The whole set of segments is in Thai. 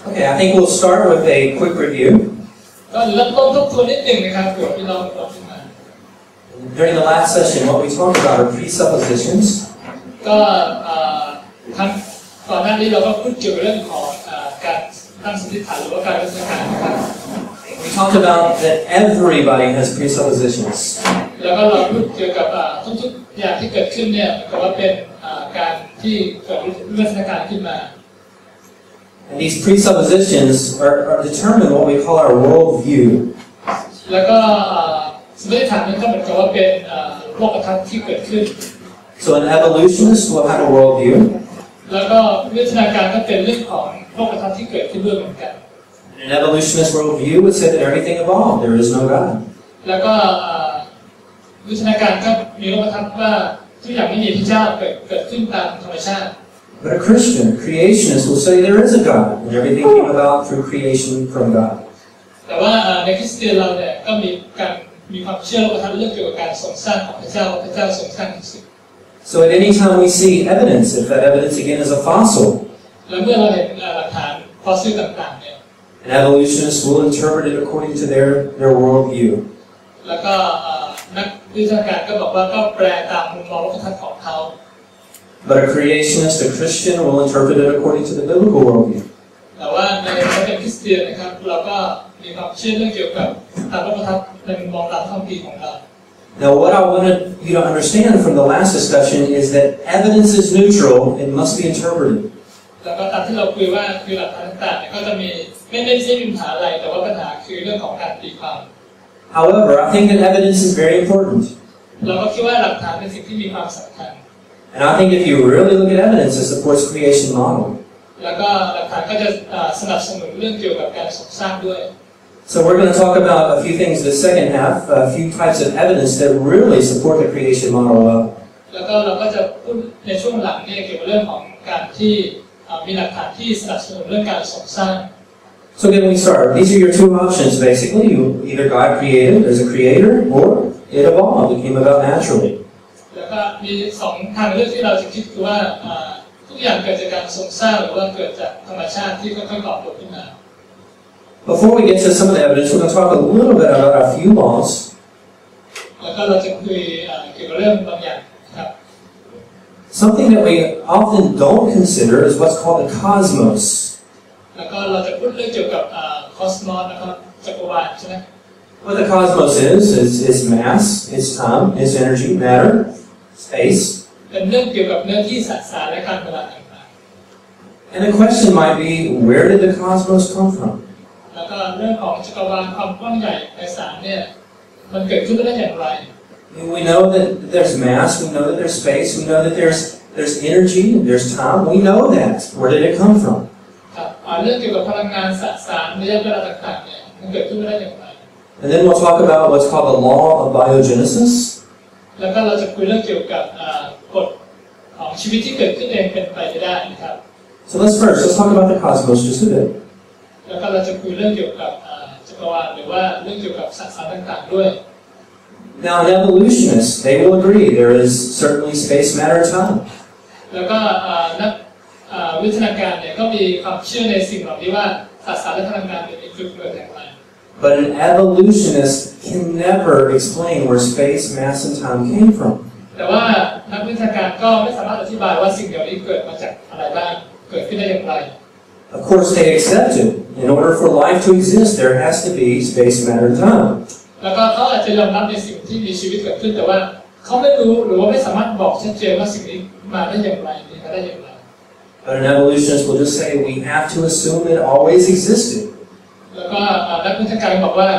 Okay, I think we'll start with a quick review. ก็เริ่มต้นทบทวนนิดหนึ่งนะครับเผื่อพี่น้องตอบขึ้นมา During the last session, what we talked about are presuppositions. ก็ทั้งก่อนหน้านี้เราก็พูดเกี่ยวกับเรื่องของการตั้งสมมติฐานหรือว่าการวิเคราะห์นะครับ We talked about that everybody has presuppositions. แล้วก็เราพูดเกี่ยวกับทุกๆอย่างที่เกิดขึ้นเนี่ยก็ว่าเป็นการที่เกิดวิวัฒนาการขึ้นมา And these presuppositions are determine what we call our worldview. แล้วก็สมมติฐานนั้นก็เหมือนกับว่าเป็นโลกทัศน์ที่เกิดขึ้น So an evolutionist will have a worldview. แล้วก็วิวัฒนาการก็เป็นเรื่องของโลกทัศน์ที่เกิดขึ้นด้วยเหมือนกัน An evolutionist worldview would say that everything evolved. There is no God. แล้วก็วิวัฒนาการก็มีโลกทัศน์ว่าทุกอย่างไม่มีพระเจ้าเกิดขึ้นตามธรรมชาติ But a Christian creationist will say there is a God and everything came about through creation from God. แต่ว่าในคริสเตียนเราเนี่ยก็มีความเชื่อโลกทัศน์เรื่องเกี่ยวกับการทรงสร้างของพระเจ้าว่าพระเจ้าทรงสร้างทุกสิ่ง So at any time we see evidence, if that evidence again is a fossil, แล้วเมื่อเราเห็นหลักฐานฟอสซิลต่างๆเนี่ย an evolutionist will interpret it according to their worldview. แล้วก็นักวิชาการก็บอกว่าก็แปลตามมุมมองโลกทัศน์ของเขา But a creationist, a Christian, will interpret it according to the biblical worldview. แต่ว่าในความเป็นคริสเตียนนะครับเราก็มีความเชื่อเรื่องเกี่ยวกับตามโลกทัศน์ในมุมมองตามความคิดของเรา Now what I wanted you to understand from the last discussion is that evidence is neutral and must be interpreted. แล้วก็ตามที่เราคุยว่าคือหลักฐานต่างๆก็จะมีไม่ได้มีปัญหาอะไรแต่ว่าปัญหาคือเรื่องของการตีความ However, I think that evidence is very important. เราก็คิดว่าหลักฐานเป็นสิ่งที่มีความสำคัญ And I think if you really look at evidence, it supports creation model. แล้วก็หลักฐานก็จะสนับสนุนเรื่องเกี่ยวกับการสร้างด้วย So we're going to talk about a few things in the second half, a few types of evidence that really support the creation model well. แล้วก็เราก็จะพูดในช่วงหลังเนี่ยเกี่ยวกับเรื่องของการที่มีหลักฐานที่สนับสนุนเรื่องการสร้าง So again, we start. These are your two options basically. Either God created, there's a creator, or it evolved, it came about naturally. แล้วก็มีสองทางเลือกที่เราจะคิดคือว่าทุกอย่างเกิดจากการสร้างหรือว่าเกิดจากธรรมชาติที่ค่อยๆก่อตัวขึ้นมา Before we get to some of the evidence, we're going to talk a little bit about a few laws. แล้วก็เราจะคุยเกี่ยวกับเรื่องบางอย่างครับ Something that we often don't consider is what's called the cosmos. แล้วก็เราจะพูดเรื่องเกี่ยวกับคอสมอสนะครับจักรวาลใช่ไหม What the cosmos is mass, it's time, it's energy, matter, space. เป็นเรื่องเกี่ยวกับเนื้อที่สสารและการเวลาต่างๆ And the question might be, where did the cosmos come from? แล้วก็เรื่องของจักรวาลความกว้างใหญ่ไพศาลเนี่ยมันเกิดขึ้นได้อย่างไร We know that there's mass, we know that there's space, we know that there's energy, there's time. We know that. Where did it come from? ครับเรื่องเกี่ยวกับพลังงานสสารระยะเวลาต่างๆเนี่ยมันเกิดขึ้นได้อย่างไร And then we'll talk about what's called the law of biogenesis. แล้วก็เราจะคุยเรื่องเกี่ยวกับกฎของชีวิตที่เกิดขึ้นเองเป็นไปได้นะครับ So let's talk about the cosmos just a bit. แล้วก็เราจะคุยเรื่องเกี่ยวกับจักรวาลหรือว่าเรื่องเกี่ยวกับสสารต่างๆด้วย Now, an evolutionist, they will agree there is certainly space, matter, time. แล้วก็นักวิทยาการเนี่ยก็มีความเชื่อในสิ่งเหล่านี้ว่าสสารและพลังงานเป็นจุดเกิดแห่งอะไร But an evolutionist can never explain where space, mass, and time came from. แต่ว่านักวิทยาการก็ไม่สามารถอธิบายว่าสิ่งเหล่านี้เกิดมาจากอะไรบ้างเกิดขึ้นได้อย่างไร Of course, they accept it. In order for life to exist, there has to be space, matter, and time. แล้วก็เขาอาจจะยอมรับในสิ่งที่มีชีวิตเกิดขึ้นแต่ว่าเขาไม่รู้หรือว่าไม่สามารถบอกชัดเจนว่าสิ่งนี้มาได้อย่างไรมีมาได้อย่างไร But an evolutionist will just say we have to assume it always existed. แล้วก็นักวิทยาการบอกว่า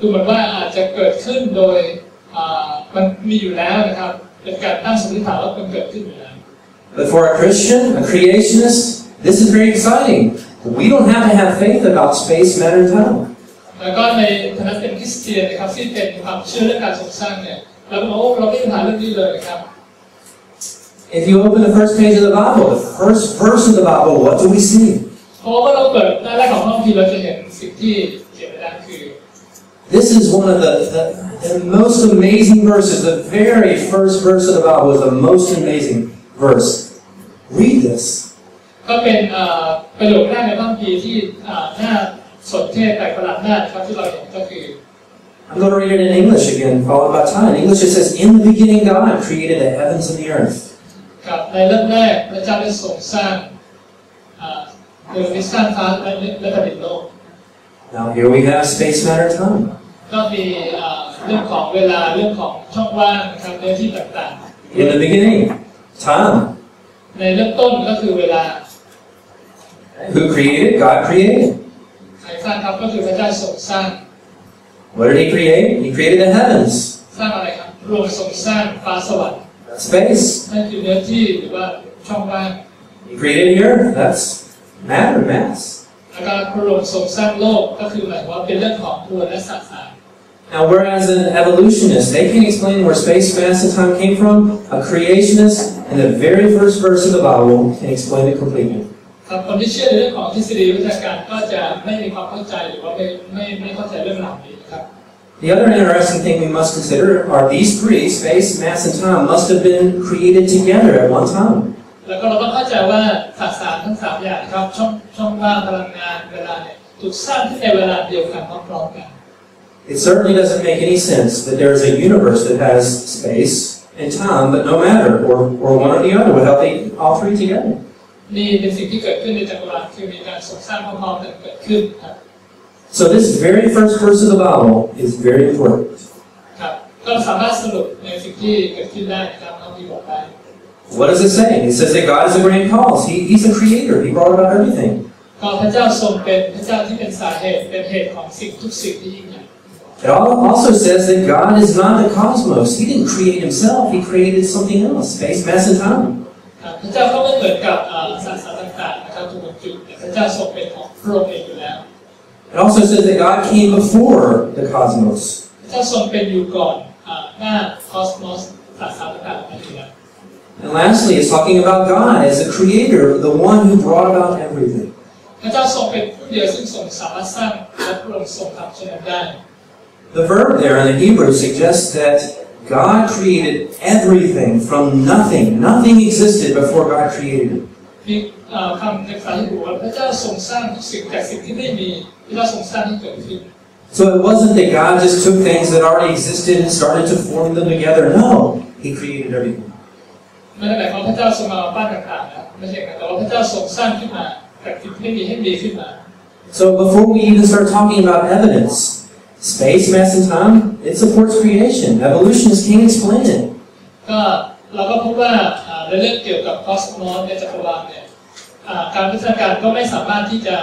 ดูเหมือนว่าอาจจะเกิดขึ้นโดยมันมีอยู่แล้วนะครับเป็นการตั้งสมมติฐานว่ามันเกิดขึ้นอยู่แล้ว But for a Christian, a creationist, this is very exciting. We don't have to have faith about space, matter, and time. แล้วก็ในฐานะเป็นคริสเตียนนะครับที่เป็นความเชื่อเรื่องการทรงสร้างเนี่ยเราก็บอกว่าเราไม่มีปัญหาเรื่องนี้เลยนะครับ If you open the first page of the Bible, the first verse of the Bible, what do we see? เพราะว่าเราเปิดหน้าแรกของพระคัมภีร์เราจะเห็นสิ่งที่เขียนไว้ด้านคือ This is one of the most amazing verses. The very first verse of the Bible is the most amazing verse. Read this. ก็เป็นประโยคแรกในพระคัมภีร์ที่น่าสนใจแปลกประหลาดมากครับที่เราเห็นก็คือ I'm going to read it in English again, followed by time. In English it says, "In the beginning, God created the heavens and the earth." ครับในเริ่มแรกพระเจ้าได้ทรงสร้างโดยได้สร้างฟ้าและแผ่นดินโลก Now here we have space, matter, time. ก็มีเรื่องของเวลาเรื่องของช่องว่างนะครับในที่ต่างๆ In the beginning, time. ในเริ่มต้นก็คือเวลา Who created? God created. ใครสร้างครับก็คือพระเจ้าทรงสร้าง What did He create? He created the heavens. สร้างอะไรครับพระองค์ทรงสร้างฟ้าสวรรค์ That's space. นั่นคือเนื้อที่หรือว่าช่องว่าง He created the earth. That's matter, mass. แล้วก็พระองค์ทรงสร้างโลกก็คือหมายว่าเป็นเรื่องของมวลและสสาร Now, whereas an evolutionist, they can explain where space, mass, and time came from, a creationist, in the very first verse of the Bible, can explain it completely. ครับคนที่เชื่อในเรื่องของทฤษฎีวิทยาการก็จะไม่มีความเข้าใจหรือว่าไม่เข้าใจเรื่องเหล่านี้ครับ The other interesting thing we must consider are these three, space, mass, and time, must have been created together at one time. แล้วก็เราต้องเข้าใจว่าสสารทั้ง3อย่างครับช่องว่างพลังงานเวลาเนี่ยถูกสร้างขึ้นในเวลาเดียวกันพร้อมๆกัน It certainly doesn't make any sense that there is a universe that has space and time, but no matter, or one or the other, without all three together. นี่เป็นสิ่งที่เกิดขึ้นในจักรวาลคือมีการสร้างพร้อมๆกันเกิดขึ้นครับ So this very first verse of the Bible is very important. ครับก็สามารถสรุปในสิ่งที่เกิดขึ้นได้นะครับเราที่บอกได้ What does it say? It says that God is the grand cause. He's a creator. He brought about everything. ก็พระเจ้าทรงเป็นพระเจ้าที่เป็นสาเหตุเป็นเหตุของสิ่งทุกสิ่งที่ยิ่งใหญ่ It also says that God is not the cosmos. He didn't create himself. He created something else, space, mass, and time. พระเจ้าเขาไม่เหมือนกับสสารต่างๆนะครับทุกจุดแต่พระเจ้าทรงเป็นของพระองค์เองอยู่แล้ว It also says that God came before the cosmos. พระเจ้าทรงเป็นอยู่ก่อนหน้าคอสมอสสสารต่างๆอยู่แล้ว And lastly, it's talking about God as the creator, the one who brought about everything. พระเจ้าทรงเป็นผู้เดียวซึ่งทรงสามารถสร้างและพระองค์ทรงทำเช่นนั้นได้ The verb there in the Hebrew suggests that God created everything from nothing. Nothing existed before God created it. มีคำในภาษาฮีบรูว่าพระเจ้าทรงสร้างทุกสิ่งจากสิ่งที่ไม่มีพระเจ้าทรงสร้างให้เกิดขึ้น So it wasn't that God just took things that already existed and started to form them together. No, He created everything. ไม่ได้หมายความว่าพระเจ้าทรงมาปั้นต่างๆนะไม่ใช่แต่ว่าพระเจ้าทรงสร้างขึ้นมาจากสิ่งที่ไม่มีให้มีขึ้นมา So before we even start talking about evidence, space, mass, and time, it supports creation. Evolutionists can't explain it. ก็เราก็พบว่าในเรื่องเกี่ยวกับคอสมอสในจักรวาลเนี่ยการวิทยาการก็ไม่สามารถที่จะ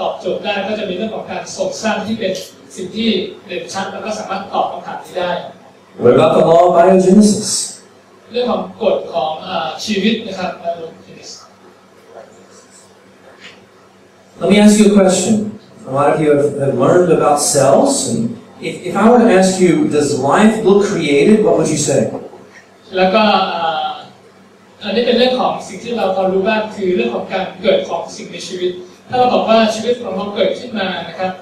ตอบโจทย์ได้ก็จะมีเรื่องของการทรงสร้างที่เป็นสิ่งที่เด่นชัดแล้วก็สามารถตอบคำถามนี้ได้ What about the law of biogenesis? เรื่องของกฎของชีวิตนะครับ Let me ask you a question. A lot of you have learned about cells. And if I were to ask you, does life look created, what would you say? แล้วก็อันนี้เป็นเรื่องของสิ่งที่เราพอรู้บ้างคือเรื่องของการเกิดของสิ่งในชีวิตถ้าเราบอกว่าชีวิตของเราเกิดขึ้นมานะครับ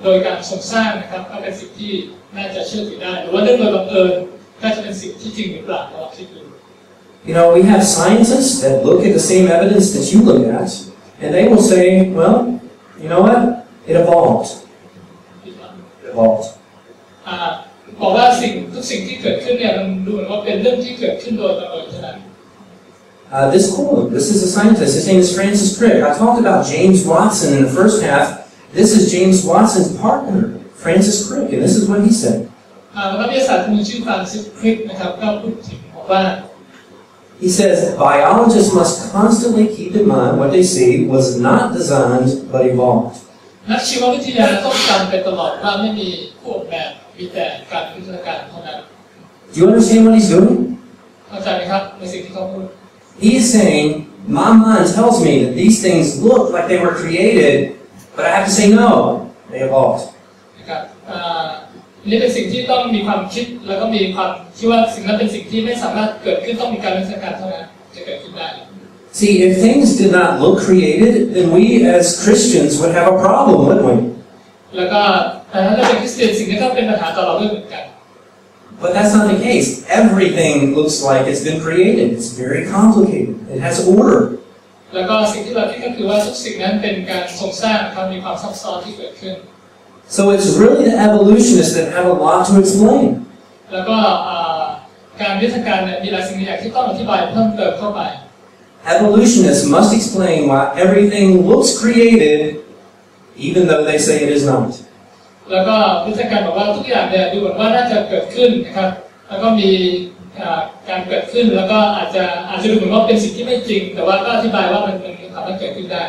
โดยการทรงสร้างนะครับก็เป็นสิ่งที่น่าจะเชื่อถือได้หรือว่าเรื่องโดยบังเอิญก็จะเป็นสิ่งที่จริงหรือเปล่าเราคิดดู You know, we have scientists that look at the same evidence that you look at, and they will say, well, you know what? It evolved. It evolved. บอกว่าทุกสิ่งที่เกิดขึ้นเนี่ยมันดูเหมือนว่าเป็นเรื่องที่เกิดขึ้นโดยบังเอิญเท่านั้น This quote, this is a scientist, his name is Francis Crick. I talked about James Watson in the first half. This is James Watson's partner, Francis Crick, and this is what he said. นักวิทยาศาสตร์คนหนึ่งชื่อ Francis Crick นะครับก็พูดถึงบอกว่า He says, biologists must constantly keep in mind what they see was not designed but evolved. นักชีววิทยาต้องจำไปตลอดว่าไม่มีผู้ออกแบบมีแต่การวิทยาการเท่านั้น Do you understand what he's doing? เข้าใจไหมครับในสิ่งที่เขาพูด He's saying, my mind tells me that these things look like they were created, but I have to say no, they evolved. นะครับนี่เป็นสิ่งที่ต้องมีความคิดแล้วก็มีความคิดว่าสิ่งนั้นเป็นสิ่งที่ไม่สามารถเกิดขึ้นต้องมีการวิทยาการเท่านั้นจะเกิดขึ้นได้ See, if things did not look created, then we as Christians would have a problem, wouldn't we? แล้วก็ถ้าเราเป็นคริสเตียนสิ่งนี้ก็เป็นปัญหาต่อเราด้วยเหมือนกัน But that's not the case. Everything looks like it's been created. It's very complicated. It has order. แล้วก็สิ่งที่เราคิดก็คือว่าทุกสิ่งนั้นเป็นการทรงสร้างนะครับมีความซับซ้อนที่เกิดขึ้น So it's really the evolutionists that have a lot to explain. แล้วก็การวิทยาการเนี่ยมีหลายสิ่งอย่างที่ต้องอธิบายเพิ่มเติมเข้าไป Evolutionists must explain why everything looks created, even though they say it is not. แล้วก็วิทยาการบอกว่าทุกอย่างเนี่ยดูเหมือนว่าน่าจะเกิดขึ้นนะครับแล้วก็มีการเกิดขึ้นแล้วก็อาจจะดูเหมือนว่าเป็นสิ่งที่ไม่จริงแต่ว่าก็อธิบายว่ามันมีความเกิดขึ้นได้